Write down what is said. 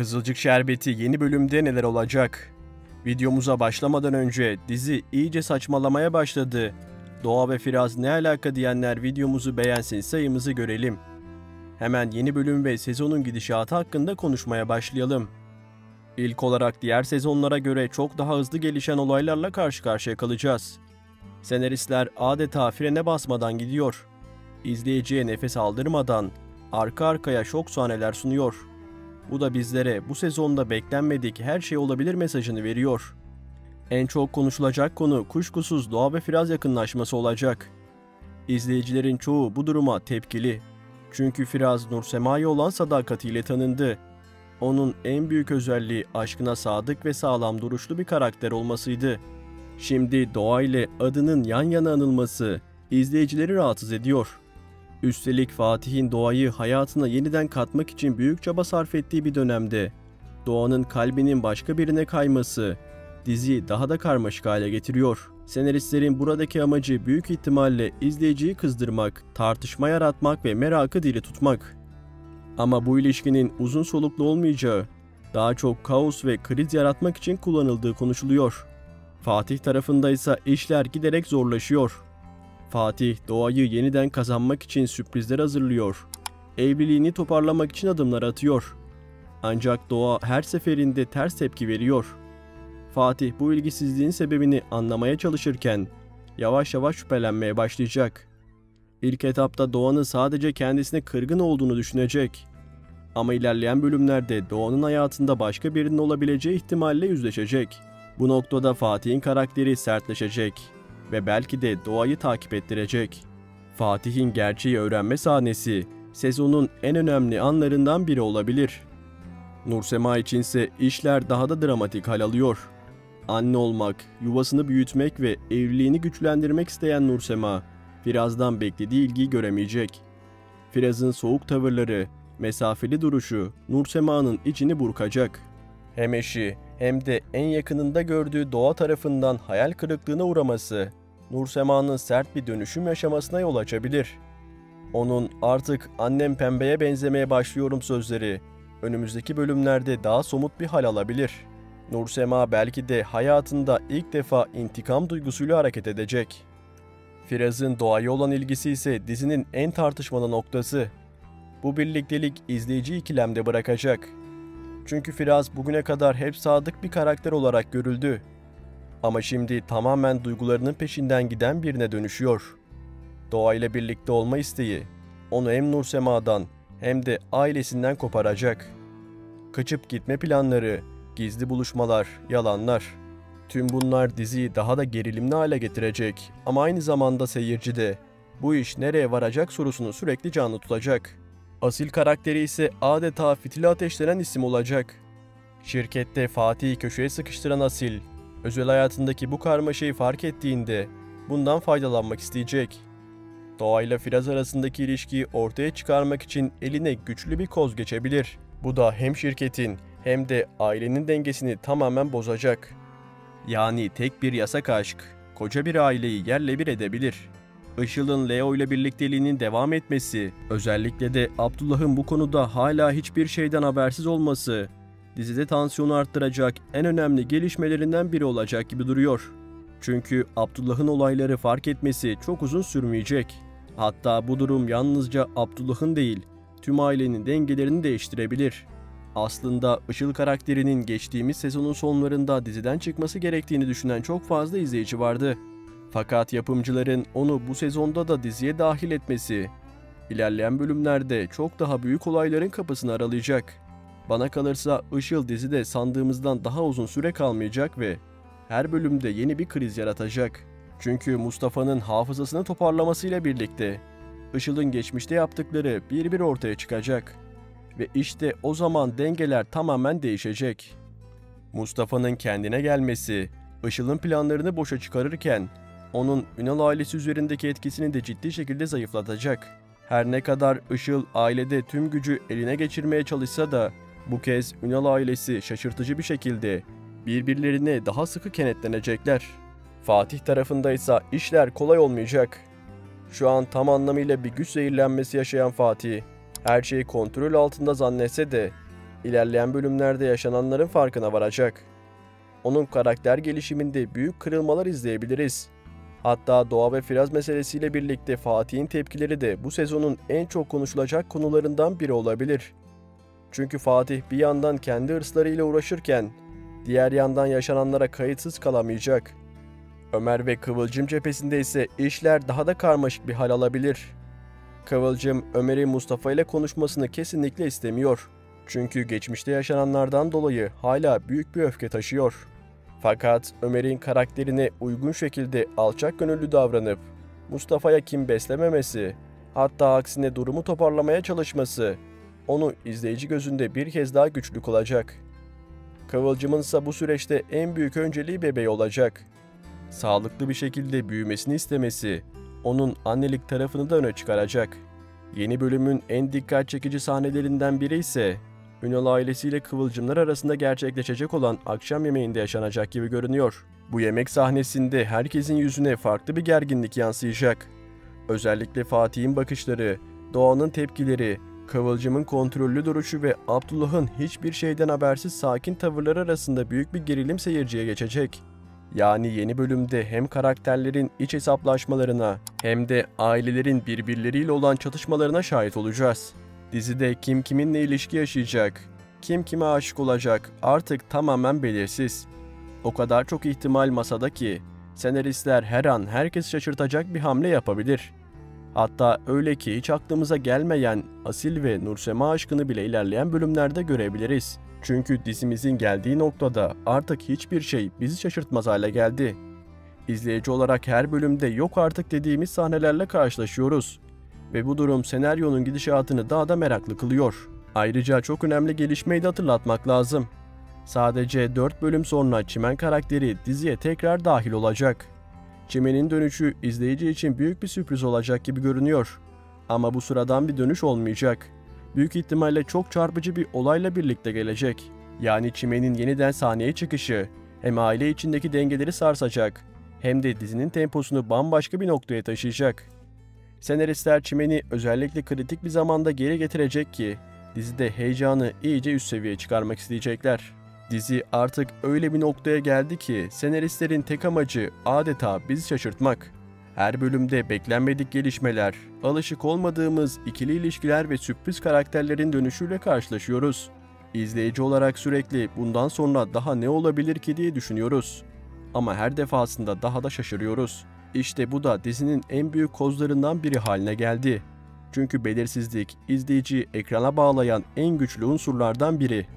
Kızılcık Şerbeti yeni bölümde neler olacak? Videomuza başlamadan önce dizi iyice saçmalamaya başladı. Doğa ve Firaz ne alaka diyenler videomuzu beğensin, sayımızı görelim. Hemen yeni bölüm ve sezonun gidişatı hakkında konuşmaya başlayalım. İlk olarak diğer sezonlara göre çok daha hızlı gelişen olaylarla karşı karşıya kalacağız. Senaristler adeta frene basmadan gidiyor. İzleyiciye nefes aldırmadan arka arkaya şok sahneler sunuyor. Bu da bizlere bu sezonda beklenmedik her şey olabilir mesajını veriyor. En çok konuşulacak konu kuşkusuz Doğa ve Firaz yakınlaşması olacak. İzleyicilerin çoğu bu duruma tepkili. Çünkü Firaz Nursema'ya olan sadakatiyle tanındı. Onun en büyük özelliği aşkına sadık ve sağlam duruşlu bir karakter olmasıydı. Şimdi Doğa ile adının yan yana anılması izleyicileri rahatsız ediyor. Üstelik Fatih'in Doğa'yı hayatına yeniden katmak için büyük çaba sarf ettiği bir dönemde Doğa'nın kalbinin başka birine kayması diziyi daha da karmaşık hale getiriyor. Senaristlerin buradaki amacı büyük ihtimalle izleyiciyi kızdırmak, tartışma yaratmak ve merakı diri tutmak. Ama bu ilişkinin uzun soluklu olmayacağı, daha çok kaos ve kriz yaratmak için kullanıldığı konuşuluyor. Fatih tarafında ise işler giderek zorlaşıyor. Fatih, Doğa'yı yeniden kazanmak için sürprizler hazırlıyor. Evliliğini toparlamak için adımlar atıyor. Ancak Doğa her seferinde ters tepki veriyor. Fatih bu ilgisizliğin sebebini anlamaya çalışırken yavaş yavaş şüphelenmeye başlayacak. İlk etapta Doğa'nın sadece kendisine kırgın olduğunu düşünecek. Ama ilerleyen bölümlerde Doğa'nın hayatında başka birinin olabileceği ihtimalle yüzleşecek. Bu noktada Fatih'in karakteri sertleşecek ve belki de Doğa'yı takip ettirecek. Fatih'in gerçeği öğrenme sahnesi sezonun en önemli anlarından biri olabilir. Nursema içinse işler daha da dramatik hal alıyor. Anne olmak, yuvasını büyütmek ve evliliğini güçlendirmek isteyen Nursema, Firaz'dan beklediği ilgiyi göremeyecek. Firaz'ın soğuk tavırları, mesafeli duruşu Nursema'nın içini burkacak. Hem eşi hem de en yakınında gördüğü Doğa tarafından hayal kırıklığına uğraması, Nursema'nın sert bir dönüşüm yaşamasına yol açabilir. Onun artık annem pembeye benzemeye başlıyorum sözleri, önümüzdeki bölümlerde daha somut bir hal alabilir. Nursema belki de hayatında ilk defa intikam duygusuyla hareket edecek. Firaz'ın Doğa'ya olan ilgisi ise dizinin en tartışmalı noktası. Bu birliktelik izleyiciyi ikilemde bırakacak. Çünkü Firaz bugüne kadar hep sadık bir karakter olarak görüldü. Ama şimdi tamamen duygularının peşinden giden birine dönüşüyor. Doğa ile birlikte olma isteği onu hem Nursema'dan hem de ailesinden koparacak. Kaçıp gitme planları, gizli buluşmalar, yalanlar. Tüm bunlar diziyi daha da gerilimli hale getirecek ama aynı zamanda seyirci de bu iş nereye varacak sorusunu sürekli canlı tutacak. Asil karakteri ise adeta fitili ateşlenen isim olacak. Şirkette Fatih'i köşeye sıkıştıran Asil, özel hayatındaki bu karmaşayı fark ettiğinde bundan faydalanmak isteyecek. Doğa ile Firaz arasındaki ilişkiyi ortaya çıkarmak için eline güçlü bir koz geçebilir. Bu da hem şirketin hem de ailenin dengesini tamamen bozacak. Yani tek bir yasak aşk, koca bir aileyi yerle bir edebilir. Işıl'ın Leo ile birlikteliğinin devam etmesi, özellikle de Abdullah'ın bu konuda hala hiçbir şeyden habersiz olması, dizide tansiyonu arttıracak en önemli gelişmelerinden biri olacak gibi duruyor. Çünkü Abdullah'ın olayları fark etmesi çok uzun sürmeyecek. Hatta bu durum yalnızca Abdullah'ın değil, tüm ailenin dengelerini değiştirebilir. Aslında Işıl karakterinin geçtiğimiz sezonun sonlarında diziden çıkması gerektiğini düşünen çok fazla izleyici vardı. Fakat yapımcıların onu bu sezonda da diziye dahil etmesi, ilerleyen bölümlerde çok daha büyük olayların kapısını aralayacak. Bana kalırsa Işıl dizide sandığımızdan daha uzun süre kalmayacak ve her bölümde yeni bir kriz yaratacak. Çünkü Mustafa'nın hafızasını toparlamasıyla birlikte Işıl'ın geçmişte yaptıkları bir ortaya çıkacak. Ve işte o zaman dengeler tamamen değişecek. Mustafa'nın kendine gelmesi, Işıl'ın planlarını boşa çıkarırken onun Ünal ailesi üzerindeki etkisini de ciddi şekilde zayıflatacak. Her ne kadar Işıl ailede tüm gücü eline geçirmeye çalışsa da bu kez Ünal ailesi şaşırtıcı bir şekilde birbirlerine daha sıkı kenetlenecekler. Fatih tarafında ise işler kolay olmayacak. Şu an tam anlamıyla bir güç zehirlenmesi yaşayan Fatih, her şeyi kontrol altında zannetse de ilerleyen bölümlerde yaşananların farkına varacak. Onun karakter gelişiminde büyük kırılmalar izleyebiliriz. Hatta Doğa ve Firaz meselesiyle birlikte Fatih'in tepkileri de bu sezonun en çok konuşulacak konularından biri olabilir. Çünkü Fatih bir yandan kendi hırslarıyla uğraşırken, diğer yandan yaşananlara kayıtsız kalamayacak. Ömer ve Kıvılcım cephesinde ise işler daha da karmaşık bir hal alabilir. Kıvılcım, Ömer'in Mustafa ile konuşmasını kesinlikle istemiyor. Çünkü geçmişte yaşananlardan dolayı hala büyük bir öfke taşıyor. Fakat Ömer'in karakterine uygun şekilde alçak gönüllü davranıp Mustafa'ya kin beslememesi, hatta aksine durumu toparlamaya çalışması onu izleyici gözünde bir kez daha güçlü kılacak. Kıvılcım'ın ise bu süreçte en büyük önceliği bebeği olacak. Sağlıklı bir şekilde büyümesini istemesi onun annelik tarafını da öne çıkaracak. Yeni bölümün en dikkat çekici sahnelerinden biri ise Ünal ailesiyle Kıvılcımlar arasında gerçekleşecek olan akşam yemeğinde yaşanacak gibi görünüyor. Bu yemek sahnesinde herkesin yüzüne farklı bir gerginlik yansıyacak. Özellikle Fatih'in bakışları, Doğan'ın tepkileri, Kıvılcım'ın kontrollü duruşu ve Abdullah'ın hiçbir şeyden habersiz sakin tavırları arasında büyük bir gerilim seyirciye geçecek. Yani yeni bölümde hem karakterlerin iç hesaplaşmalarına hem de ailelerin birbirleriyle olan çatışmalarına şahit olacağız. Dizide kim kiminle ilişki yaşayacak, kim kime aşık olacak artık tamamen belirsiz. O kadar çok ihtimal masada ki senaristler her an herkes şaşırtacak bir hamle yapabilir. Hatta öyle ki hiç aklımıza gelmeyen Asil ve Nursema aşkını bile ilerleyen bölümlerde görebiliriz. Çünkü dizimizin geldiği noktada artık hiçbir şey bizi şaşırtmaz hale geldi. İzleyici olarak her bölümde yok artık dediğimiz sahnelerle karşılaşıyoruz. Ve bu durum senaryonun gidişatını daha da meraklı kılıyor. Ayrıca çok önemli gelişmeyi de hatırlatmak lazım. Sadece 4 bölüm sonra Çimen karakteri diziye tekrar dahil olacak. Çimen'in dönüşü izleyici için büyük bir sürpriz olacak gibi görünüyor. Ama bu sıradan bir dönüş olmayacak. Büyük ihtimalle çok çarpıcı bir olayla birlikte gelecek. Yani Çimen'in yeniden sahneye çıkışı hem aile içindeki dengeleri sarsacak hem de dizinin temposunu bambaşka bir noktaya taşıyacak. Senaristler Çimen'i özellikle kritik bir zamanda geri getirecek ki dizide heyecanı iyice üst seviyeye çıkarmak isteyecekler. Dizi artık öyle bir noktaya geldi ki senaristlerin tek amacı adeta bizi şaşırtmak. Her bölümde beklenmedik gelişmeler, alışık olmadığımız ikili ilişkiler ve sürpriz karakterlerin dönüşüyle karşılaşıyoruz. İzleyici olarak sürekli bundan sonra daha ne olabilir ki diye düşünüyoruz. Ama her defasında daha da şaşırıyoruz. İşte bu da dizinin en büyük kozlarından biri haline geldi. Çünkü belirsizlik izleyiciyi ekrana bağlayan en güçlü unsurlardan biri.